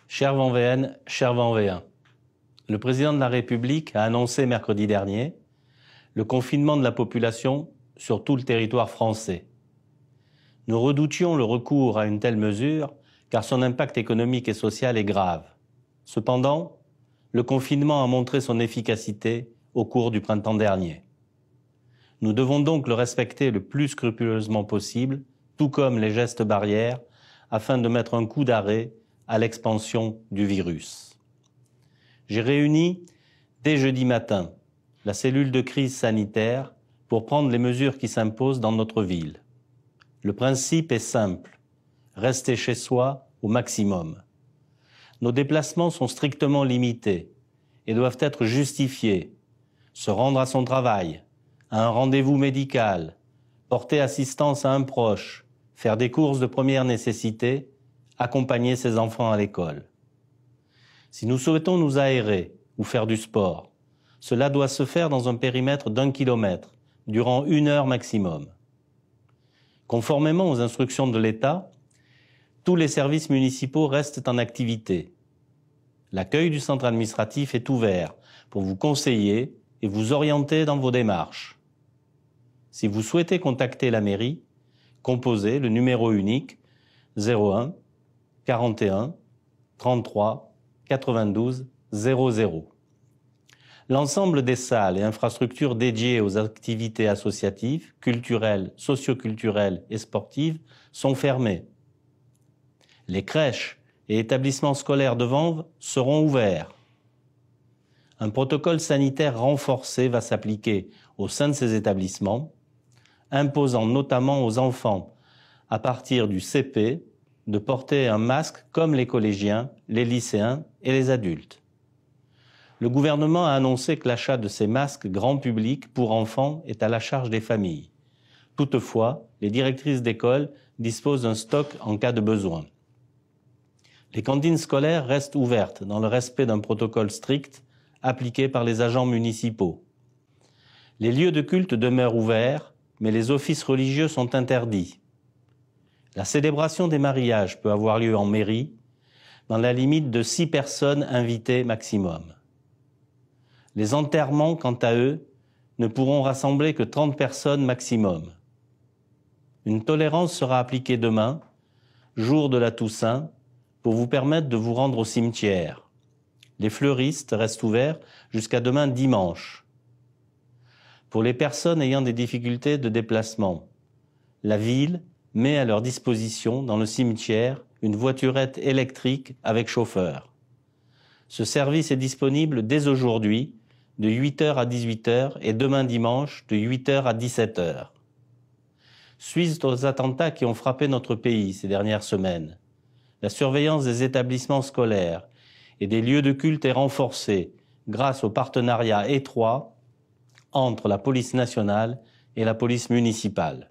Chers Vendéennes, chers Vendéens, le président de la République a annoncé mercredi dernier le confinement de la population sur tout le territoire français. Nous redoutions le recours à une telle mesure car son impact économique et social est grave. Cependant, le confinement a montré son efficacité au cours du printemps dernier. Nous devons donc le respecter le plus scrupuleusement possible, tout comme les gestes barrières, afin de mettre un coup d'arrêt à l'expansion du virus. J'ai réuni dès jeudi matin la cellule de crise sanitaire pour prendre les mesures qui s'imposent dans notre ville. Le principe est simple, rester chez soi au maximum. Nos déplacements sont strictement limités et doivent être justifiés. Se rendre à son travail, à un rendez-vous médical, porter assistance à un proche, faire des courses de première nécessité, accompagner ses enfants à l'école. Si nous souhaitons nous aérer ou faire du sport, cela doit se faire dans un périmètre d'1 kilomètre, durant 1 heure maximum. Conformément aux instructions de l'État, tous les services municipaux restent en activité. L'accueil du centre administratif est ouvert pour vous conseiller et vous orienter dans vos démarches. Si vous souhaitez contacter la mairie, composez le numéro unique 01 41 33 92 00. L'ensemble des salles et infrastructures dédiées aux activités associatives, culturelles, socioculturelles et sportives sont fermées. Les crèches et établissements scolaires de Vanves seront ouverts. Un protocole sanitaire renforcé va s'appliquer au sein de ces établissements, imposant notamment aux enfants à partir du CP de porter un masque comme les collégiens, les lycéens et les adultes. Le gouvernement a annoncé que l'achat de ces masques grand public pour enfants est à la charge des familles. Toutefois, les directrices d'école disposent d'un stock en cas de besoin. Les cantines scolaires restent ouvertes dans le respect d'un protocole strict appliqué par les agents municipaux. Les lieux de culte demeurent ouverts, mais les offices religieux sont interdits. La célébration des mariages peut avoir lieu en mairie, dans la limite de 6 personnes invitées maximum. Les enterrements, quant à eux, ne pourront rassembler que 30 personnes maximum. Une tolérance sera appliquée demain, jour de la Toussaint, pour vous permettre de vous rendre au cimetière. Les fleuristes restent ouverts jusqu'à demain dimanche. Pour les personnes ayant des difficultés de déplacement, la ville met à leur disposition dans le cimetière une voiturette électrique avec chauffeur. Ce service est disponible dès aujourd'hui de 8h à 18h et demain dimanche de 8h à 17h. Suite aux attentats qui ont frappé notre pays ces dernières semaines, la surveillance des établissements scolaires et des lieux de culte est renforcée grâce au partenariat étroit entre la police nationale et la police municipale.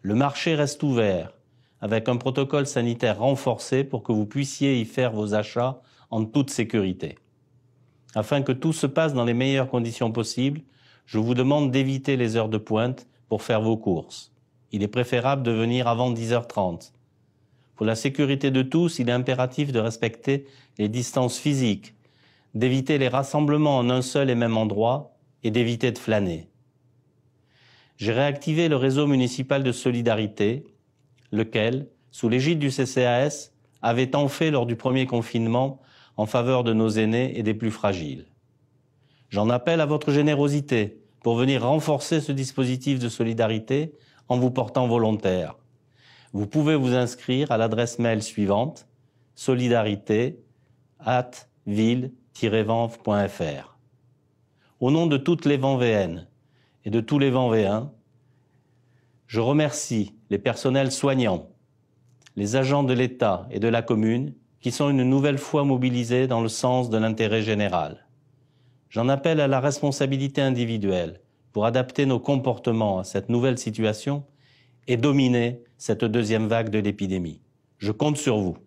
Le marché reste ouvert avec un protocole sanitaire renforcé pour que vous puissiez y faire vos achats en toute sécurité. Afin que tout se passe dans les meilleures conditions possibles, je vous demande d'éviter les heures de pointe pour faire vos courses. Il est préférable de venir avant 10h30. Pour la sécurité de tous, il est impératif de respecter les distances physiques, d'éviter les rassemblements en un seul et même endroit et d'éviter de flâner. J'ai réactivé le réseau municipal de solidarité, lequel, sous l'égide du CCAS, avait tant fait lors du premier confinement en faveur de nos aînés et des plus fragiles. J'en appelle à votre générosité pour venir renforcer ce dispositif de solidarité en vous portant volontaire. Vous pouvez vous inscrire à l'adresse mail suivante solidarité@ville-vanves.fr. Au nom de toutes les Vendéennes et de tous les Vendéens, je remercie les personnels soignants, les agents de l'État et de la commune qui sont une nouvelle fois mobilisés dans le sens de l'intérêt général. J'en appelle à la responsabilité individuelle pour adapter nos comportements à cette nouvelle situation et dominer cette deuxième vague de l'épidémie. Je compte sur vous.